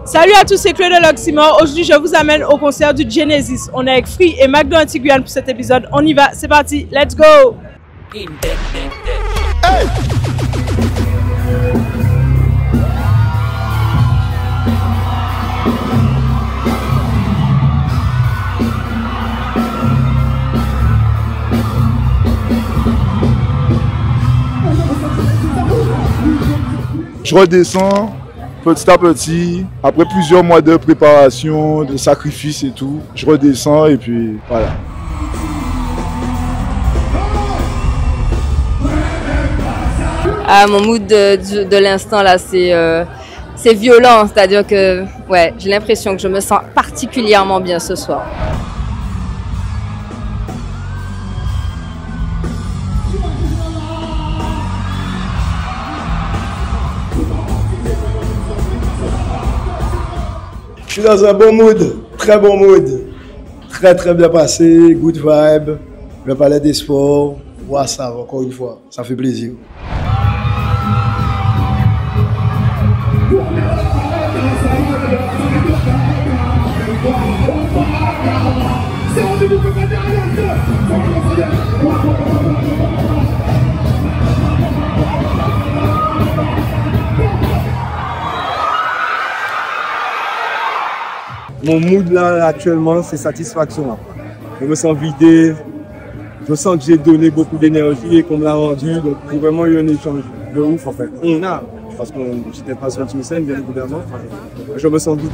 Salut à tous, c'est Chloé de l'Oxymore. Aujourd'hui, je vous amène au concert du Genesis. On est avec Free et McDo Antiguan pour cet épisode. On y va, c'est parti, let's go! Hey! Je redescends petit à petit, après plusieurs mois de préparation, de sacrifices et tout, je redescends et puis voilà. Ah, mon mood de l'instant là, c'est violent, c'est-à-dire que ouais, j'ai l'impression que je me sens particulièrement bien ce soir. Je suis dans un bon mood, très bon mood, très bien passé, good vibe, le palais des sports, voilà ça encore une fois, ça fait plaisir. Mon mood là actuellement c'est satisfaction. Je me sens vidé, je sens que j'ai donné beaucoup d'énergie et qu'on me l'a rendu, donc c'est vraiment eu un échange de ouf en fait. Parce que j'étais pas sur une scène bien évidemment, je me sens vidé.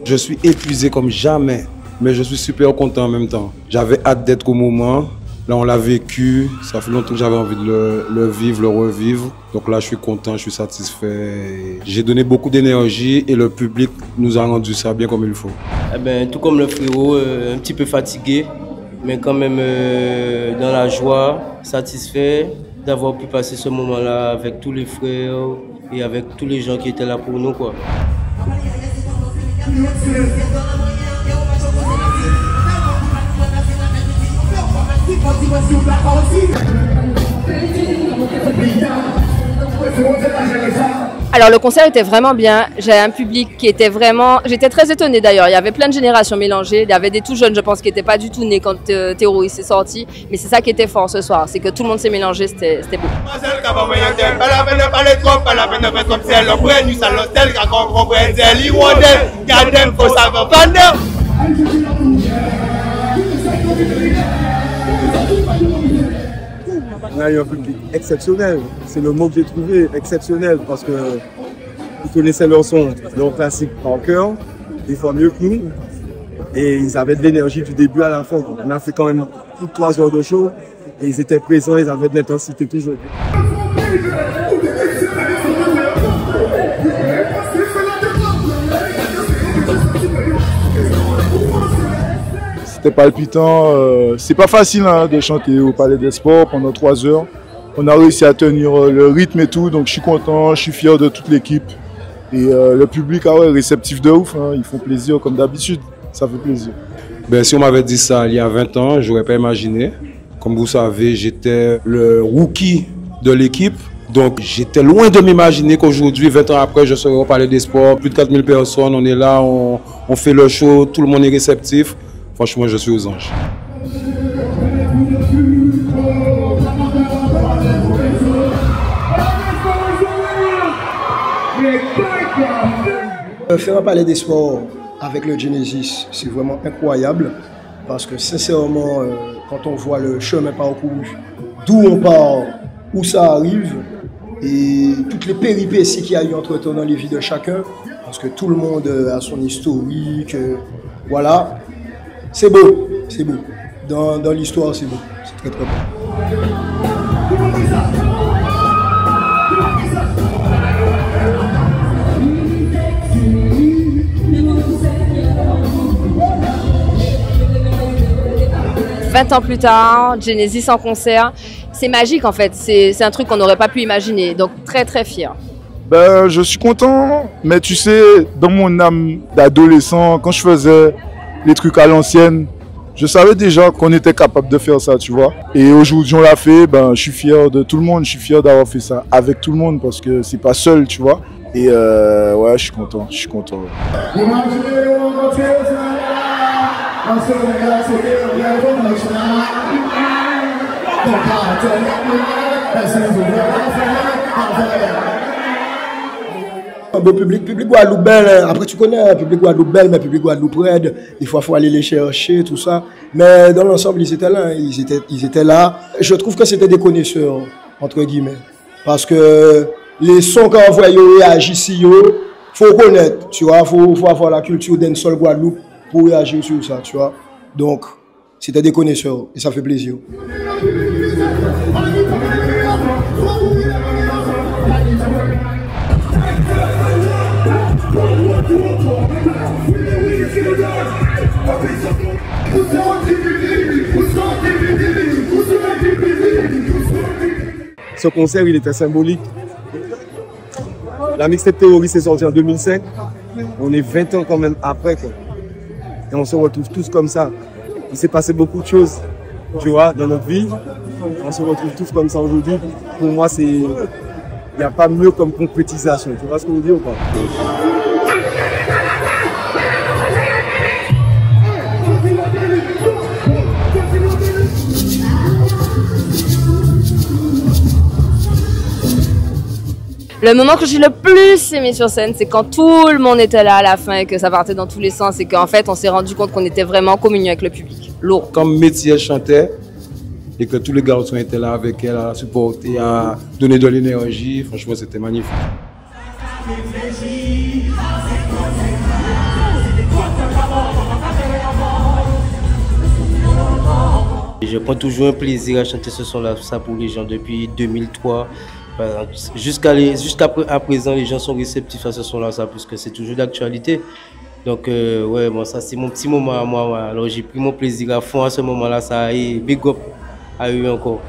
Je suis épuisé comme jamais, mais je suis super content en même temps. J'avais hâte d'être au moment, là on l'a vécu, ça fait longtemps que j'avais envie de le vivre, le revivre. Donc là je suis content, je suis satisfait. J'ai donné beaucoup d'énergie et le public nous a rendu ça bien comme il faut. Eh ben, tout comme le frérot, un petit peu fatigué, mais quand même dans la joie, satisfait d'avoir pu passer ce moment-là avec tous les frères et avec tous les gens qui étaient là pour nous, quoi. Alors le concert était vraiment bien, j'avais un public qui était vraiment... J'étais très étonnée d'ailleurs, il y avait plein de générations mélangées, il y avait des tout jeunes je pense qui n'étaient pas du tout nés quand Terroriste est sorti, mais c'est ça qui était fort ce soir, c'est que tout le monde s'est mélangé, c'était beau. On a eu un public exceptionnel, c'est le mot que j'ai trouvé, exceptionnel, parce que ils connaissaient leur son, leur classique par cœur, des fois mieux que nous, et ils avaient de l'énergie du début à la fin. On a fait quand même toutes 3 heures de show, et ils étaient présents, ils avaient de l'intensité toujours. C'était palpitant, c'est pas facile hein, de chanter au Palais des Sports pendant 3 heures. On a réussi à tenir le rythme et tout, donc je suis content, je suis fier de toute l'équipe. Et le public est réceptif de ouf, hein, ils font plaisir comme d'habitude, ça fait plaisir. Ben, si on m'avait dit ça il y a 20 ans, je n'aurais pas imaginé. Comme vous savez, j'étais le rookie de l'équipe. Donc j'étais loin de m'imaginer qu'aujourd'hui, 20 ans après, je serai au Palais des Sports. Plus de 4000 personnes, on est là, on fait le show, tout le monde est réceptif. Franchement, je suis aux anges. Faire un Palais des Sports avec le Genesis, c'est vraiment incroyable parce que sincèrement, quand on voit le chemin parcouru, d'où on part, où ça arrive et toutes les péripéties qu'il y a eu entre-temps dans les vies de chacun, parce que tout le monde a son historique, voilà. C'est beau, c'est beau. Dans l'histoire, c'est beau. C'est très beau. « 20 ans plus tard, Genesis en concert, c'est magique en fait, c'est un truc qu'on n'aurait pas pu imaginer, donc très très fier. Ben, je suis content, mais tu sais, dans mon âme d'adolescent, quand je faisais les trucs à l'ancienne, je savais déjà qu'on était capable de faire ça, tu vois. Et aujourd'hui, on l'a fait, ben, je suis fier de tout le monde, je suis fier d'avoir fait ça avec tout le monde parce que c'est pas seul, tu vois. Et ouais, je suis content, je suis content. Un beau public Guadeloupe belle. Après, tu connais, public Guadeloupe belle, mais public Guadeloupe raide. Des fois, il faut aller les chercher, tout ça. Mais dans l'ensemble, ils étaient là. Ils étaient là. Je trouve que c'était des connaisseurs, entre guillemets. Parce que les sons qu'on voit, ils réagissent, il faut connaître, tu vois. Il faut avoir la culture d'un seul Guadeloupe pour réagir sur ça, tu vois. Donc, c'était des connaisseurs et ça fait plaisir. Ce concert, il était symbolique. La mixtape Terroriste est sortie en 2005. On est 20 ans quand même après, quoi. Et on se retrouve tous comme ça. Il s'est passé beaucoup de choses, tu vois, dans notre vie. On se retrouve tous comme ça aujourd'hui. Pour moi, il n'y a pas mieux comme concrétisation. Tu vois ce que je veux dire ou pas? Le moment que j'ai le plus aimé sur scène, c'est quand tout le monde était là à la fin et que ça partait dans tous les sens et qu'en fait, on s'est rendu compte qu'on était vraiment en communion avec le public. Lourd. Comme Métis, elle chantait et que tous les garçons étaient là avec elle à supporter, à donner de l'énergie, franchement, c'était magnifique. Je prends toujours un plaisir à chanter ce son-là, ça pour les gens depuis 2003. Jusqu'à présent, les gens sont réceptifs à ce son-là, puisque c'est toujours d'actualité. Donc, ouais, bon, ça c'est mon petit moment à moi. Alors, j'ai pris mon plaisir à fond à ce moment-là. Ça et big up à eux encore.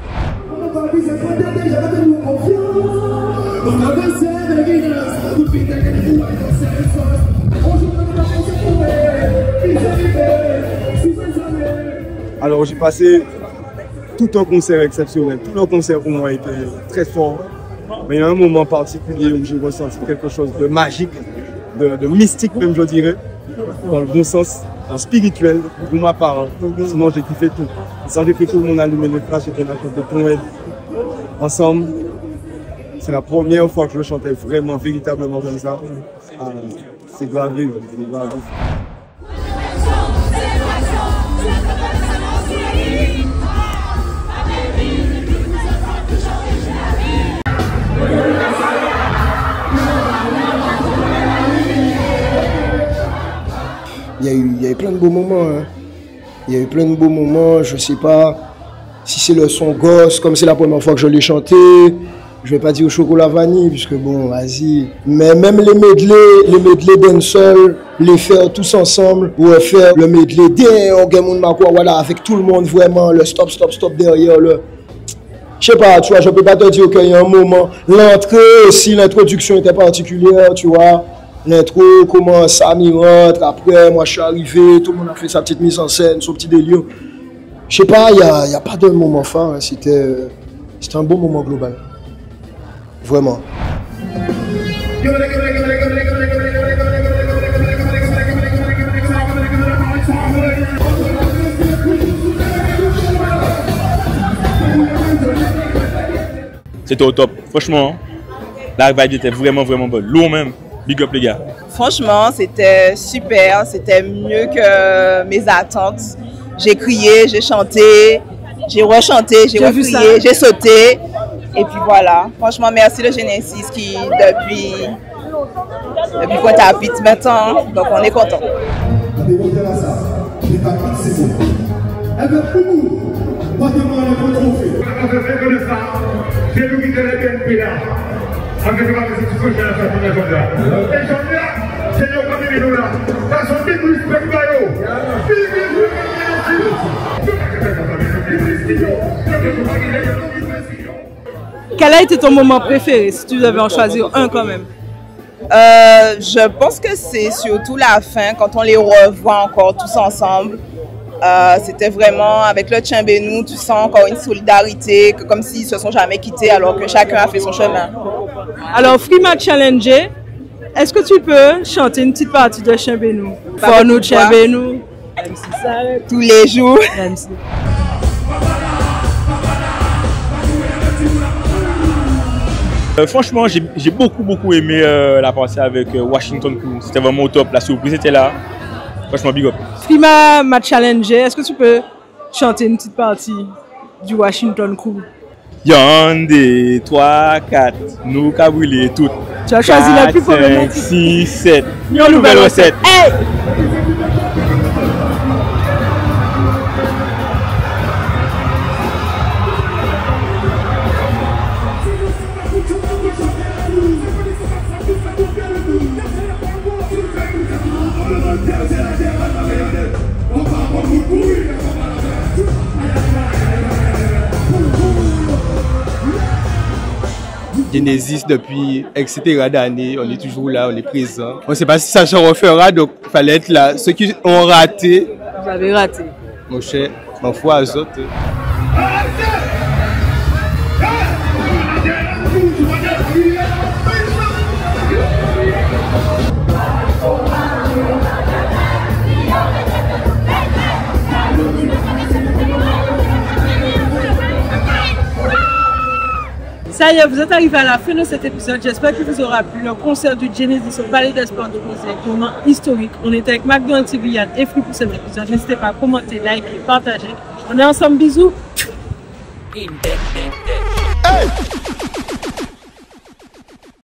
Alors, j'ai passé tout un concert exceptionnel. Tout le concert pour moi était très fort. Mais il y a un moment particulier où j'ai ressenti quelque chose de magique, de mystique même, je dirais, dans le bon sens, en spirituel, pour ma part. Sinon, j'ai kiffé tout. Sans j'ai fait tout le monde allumer les flashs et la chanter pour elle. Ensemble, c'est la première fois que je chantais vraiment, véritablement comme ça. C'est gravé, c'est gravé. Il y a eu plein de beaux moments. Hein. Il y a eu plein de beaux moments. Je ne sais pas si c'est le son gosse, comme c'est la première fois que je l'ai chanté. Je ne vais pas dire au chocolat vanille, puisque bon, vas-y. Mais même les medley dancehall, les faire tous ensemble, ou faire le medley voilà, avec tout le monde, vraiment, le stop derrière. Je sais pas, tu vois, je ne peux pas te dire qu'il y a un moment. L'entrée aussi, l'introduction était particulière, tu vois. L'intro, comment ça rentre, après, moi je suis arrivé, tout le monde a fait sa petite mise en scène, son petit délire. Je sais pas, il n'y a pas de moment fort, hein. C'était un bon moment global. Vraiment. C'était au top, franchement. La vibe était vraiment bonne, lourd même. Big up les gars. Franchement, c'était super, c'était mieux que mes attentes. J'ai crié, j'ai chanté, j'ai rechanté, j'ai recrié, j'ai sauté. Et puis voilà, franchement, merci le Genesis qui, depuis Pointe-à-Pitre maintenant, donc on est content. Quel a été ton moment préféré, si tu devais en choisir un quand même? Je pense que c'est surtout la fin, quand on les revoit encore tous ensemble. C'était vraiment, avec le Tchimbenou, tu sens encore une solidarité, comme s'ils se sont jamais quittés alors que chacun a fait son chemin. Alors, Frima Challenger, est-ce que tu peux chanter une petite partie de Tchimbenou? Pour nous, Tchimbenou. Tous les jours. Franchement, j'ai beaucoup aimé la partie avec Washington Crew. C'était vraiment au top. La surprise était là. Franchement, big up. Frima m'a challengé. Est-ce que tu peux chanter une petite partie du Washington Crew? Yandé, 3, 4, nous qu'a brûlé toutes. Tu as choisi la plus problématique. 6, 7. Une nouvelle recette. Hey! Genesis depuis etc. d'années, on est toujours là, on est présent. On ne sait pas si ça se refera, donc il fallait être là. Ceux qui ont raté, vous avez raté. Mon cher, ma foi à autres. Ça y est, vous êtes arrivé à la fin de cet épisode. J'espère qu'il vous aura plu. Le concert du Genesis au Palais des Sports de Bruxelles, un moment historique. On était avec McDonald's TV et Free pour cet épisode. N'hésitez pas à commenter, liker, partager. On est ensemble, bisous. Hey!